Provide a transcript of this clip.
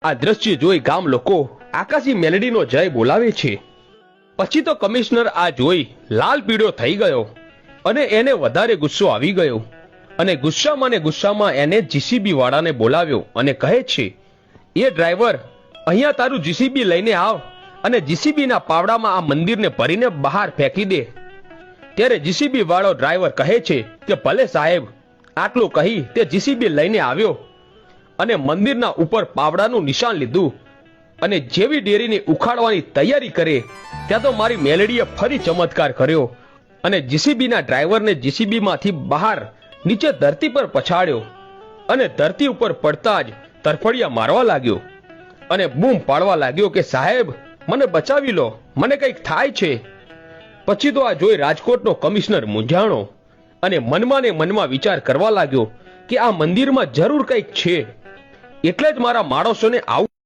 આ દ્રશ્ય જોઈ ગામ લોકો આકાશી મેલડીનો જય બોલાવે છે। પછી તો કમિશનર આ જોઈ લાલ પીળો થઈ ગયો અને એને વધારે ગુસ્સો આવી ગયો અને ગુસ્સામાં એને જીસીબી વાળાને બોલાવ્યો અને કહે છે, એ ડ્રાઈવર, અહીંયા તારું જીસીબી લઈને આવ અને જીસીબીના પાવડામાં આ મંદિરને ભરીને બહાર ફેંકી દે। ત્યારે જીસીબી વાળો ડ્રાઈવર કહે છે કે ભલે સાહેબ। આટલું કહી તે જીસીબી લઈને આવ્યો અને મંદિરના ઉપર પાવડાનું નિશાન લીધું અને જેવી ડેરીને ઉખાડવાની તૈયારી કરે ત્યાં તો મારી મેલડીએ ફરી ચમત્કાર કર્યો અને જીસીબીના ડ્રાઈવરને જીસીબીમાંથી બહાર નીચે ધરતી પર પછાડ્યો અને ધરતી ઉપર પડતા જ તરફડિયા મારવા લાગ્યો અને બૂમ પાડવા લાગ્યો કે સાહેબ, મને બચાવી લો, મને કંઈક થાય છે। પછી તો આ જોઈ રાજકોટનો કમિશનર મૂંઝાણો અને મનમાં ને મનમાં વિચાર કરવા લાગ્યો કે આ મંદિરમાં જરૂર કંઈક છે, એટલે જ મારા માણસોને આવું